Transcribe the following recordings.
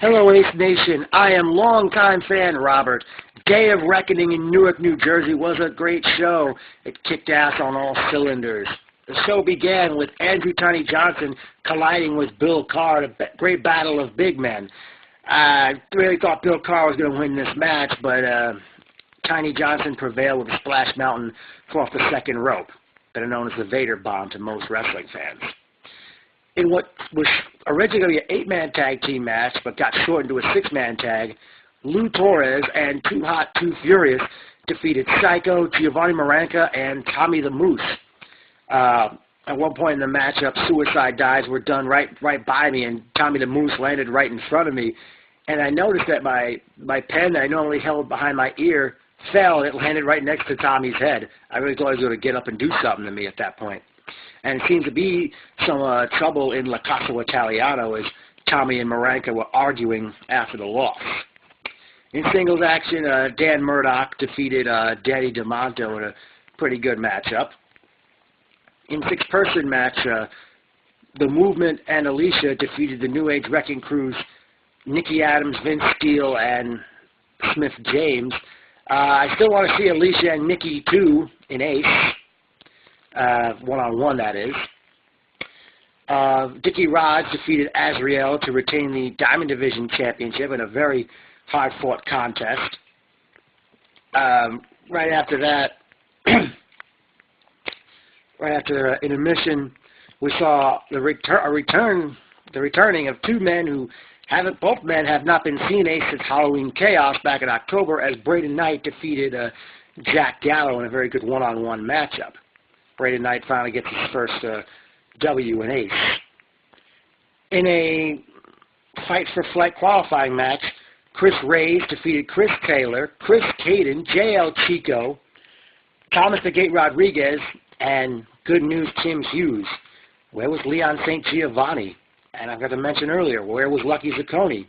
Hello, Ace Nation. I am longtime fan Robert. Day of Reckoning in Newark, New Jersey was a great show. It kicked ass on all cylinders. The show began with Andrew Tiny Johnson colliding with Bill Carr, a great battle of big men. I really thought Bill Carr was going to win this match, but Tiny Johnson prevailed with a splash mountain off the second rope, better known as the Vader Bomb to most wrestling fans. In what was originally going to be an 8-man tag team match, but got shortened to a 6-man tag, Lou Torres and Too Hot, Too Furious defeated Psycho, Giovanni Maranca, and Tommy the Moose. At one point in the matchup, suicide dives were done right by me, and Tommy the Moose landed right in front of me. And I noticed that my pen that I normally held behind my ear fell, and it landed right next to Tommy's head. I really thought he was going to get up and do something to me at that point. And it seemed to be some trouble in La Casa Italiano as Tommy and Maranca were arguing after the loss. In singles action, Dan Murdoch defeated Danny DeMonto in a pretty good matchup. In six-person match, The Movement and Alicia defeated the New Age Wrecking Crew's Nikki Adams, Vince Steele, and Smith James. I still want to see Alicia and Nikki, too, in Ace. One-on-one, that is. Dickie Rods defeated Azrael to retain the Diamond Division Championship in a very hard-fought contest. Right after that, right after intermission, we saw the returning of two men who both men have not been seen Ace since Halloween Chaos back in October, as Braden Knight defeated Jack Gallo in a very good one-on-one matchup. Braden Knight finally gets his first W in Ace. In a Fight for Flight qualifying match, Chris Reyes defeated Chris Taylor, Chris Caden, J.L. Chico, Thomas the Gate Rodriguez, and Good News Tim Hughes. Where was Leon St. Giovanni? And I've got to mention earlier, where was Lucky Zacconi?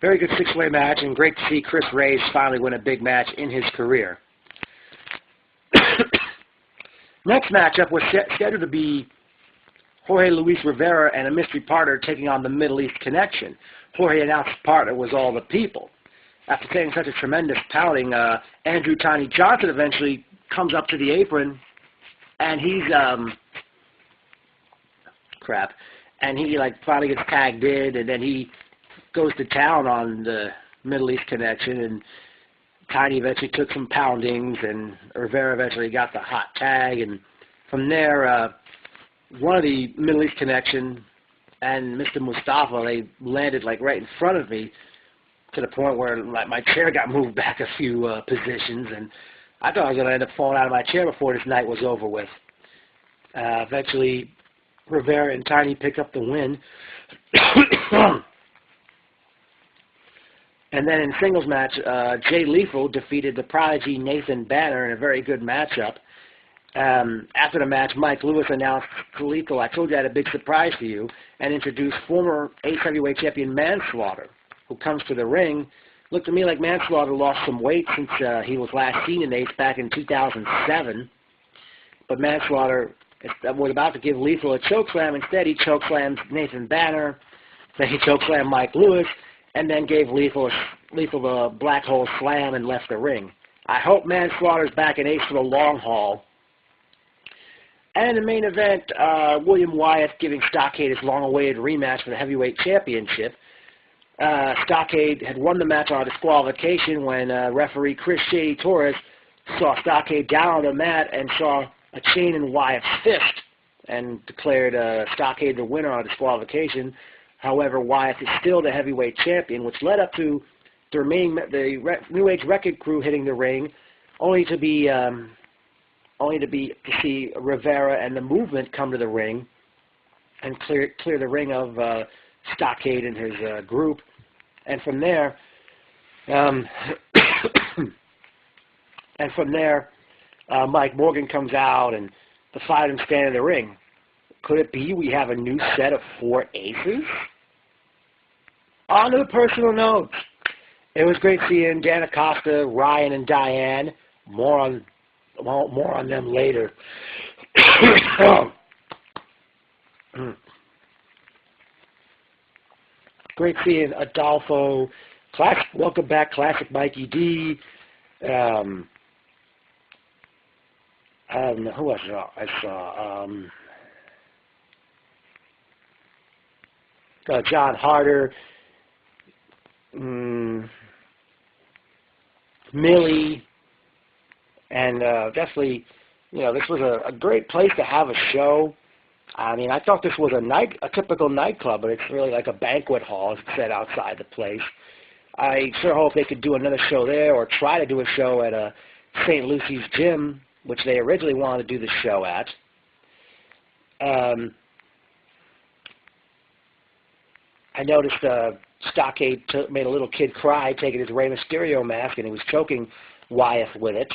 Very good six-way match, and great to see Chris Reyes finally win a big match in his career. Next matchup was scheduled to be Jorge Luis Rivera and a mystery partner taking on the Middle East Connection. Jorge announced his partner was All the People. After taking such a tremendous pounding, Andrew Tiny Johnson eventually comes up to the apron, and he's and he finally gets tagged in, and then he goes to town on the Middle East Connection, and Tiny eventually took some poundings, and Rivera eventually got the hot tag, and from there, one of the Middle East Connection and Mr. Mustafa, they landed right in front of me to the point where my chair got moved back a few positions, and I thought I was going to end up falling out of my chair before this night was over with. Eventually, Rivera and Tiny pick up the win. And then in singles match, Jay Lethal defeated the Prodigy Nathan Banner in a very good matchup. After the match, Mike Lewis announced to Lethal, "I told you I had a big surprise for you," and introduced former Ace Heavyweight Champion Manslaughter, who comes to the ring. Looked to me like Manslaughter lost some weight since he was last seen in Ace back in 2007. But Manslaughter was about to give Lethal a chokeslam. Instead, he chokeslams Nathan Banner. Then he chokeslammed Mike Lewis, and then gave Lethal the black hole slam and left the ring. I hope Manslaughter's back in Ace for the long haul. And in the main event, William Wyatt giving Stockade his long-awaited rematch for the heavyweight championship. Stockade had won the match on disqualification when referee Chris Shady Torres saw Stockade down on the mat and saw a chain in Wyatt's fist and declared Stockade the winner on disqualification. However, Wyatt is still the heavyweight champion, which led up to the New Age Wrecking Crew hitting the ring, only to see Rivera and the Movement come to the ring and clear the ring of Stockade and his group. And from there, Mike Morgan comes out, and the five of them stand in the ring. Could it be we have a new set of 4 aces? On to the personal notes. It was great seeing Dan Acosta, Ryan, and Diane. More on them later. great seeing Adolfo, classic, welcome back, classic Mikey D. I don't know who else I saw. John Harder, Millie, and definitely, this was a great place to have a show. I mean, I thought this was a typical nightclub, but it's really like a banquet hall set outside the place. I sure hope they could do another show there or try to do a show at a St. Lucy's Gym, which they originally wanted to do the show at. I noticed Stockade made a little kid cry taking his Rey Mysterio mask, and he was choking Wyeth with it.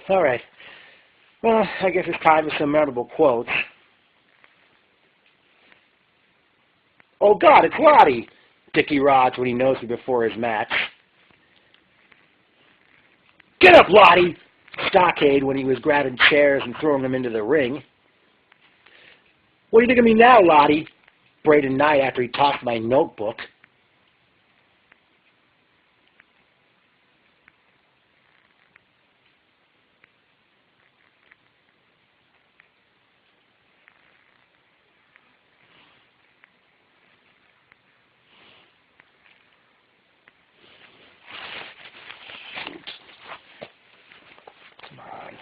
All right. Well, I guess it's time for some memorable quotes. Oh, God, it's Lottie, Dickie rods when he knows me before his match. Get up, Lottie, Stockade when he was grabbing chairs and throwing them into the ring. What do you think of me now, Lottie? Braden Knight after he tossed my notebook. Come on.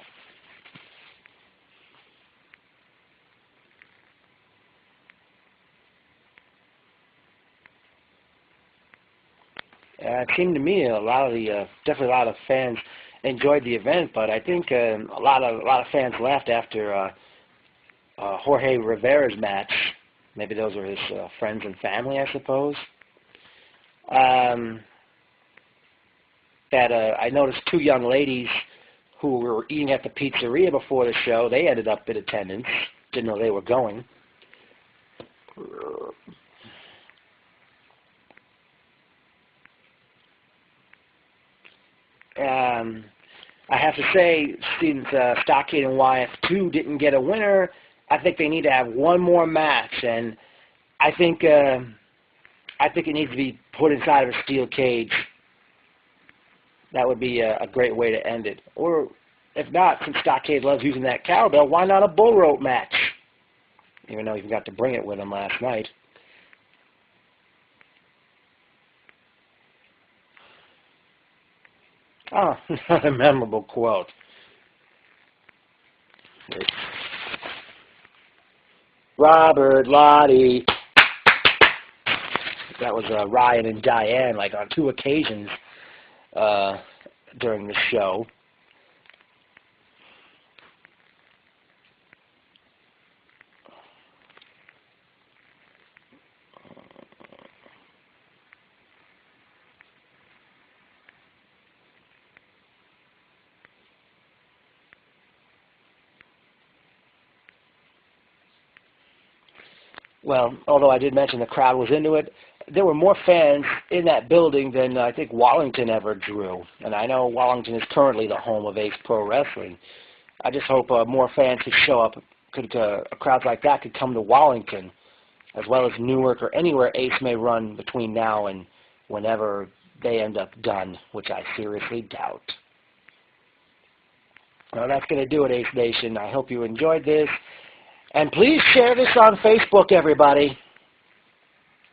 It seemed to me definitely a lot of fans enjoyed the event, but I think a lot of fans left after Jorge Rivera's match. Maybe those were his friends and family, I suppose. I noticed two young ladies who were eating at the pizzeria before the show. They ended up in attendance. Didn't know they were going. I have to say, since Stockade and Wyeth 2 didn't get a winner, I think they need to have one more match, and I think it needs to be put inside of a steel cage. That would be a great way to end it. Or, if not, since Stockade loves using that cowbell, why not a bull rope match? Even though he forgot to bring it with him last night. Oh, another memorable quote. Robert, Lottie. That was Ryan and Diane, like on 2 occasions during the show. Well, although I did mention the crowd was into it, there were more fans in that building than I think Wallington ever drew. And I know Wallington is currently the home of Ace Pro Wrestling. I just hope more fans could show up, a crowd like that could come to Wallington, as well as Newark or anywhere Ace may run between now and whenever they end up done, which I seriously doubt. Well, that's going to do it, Ace Nation. I hope you enjoyed this. And please share this on Facebook, everybody.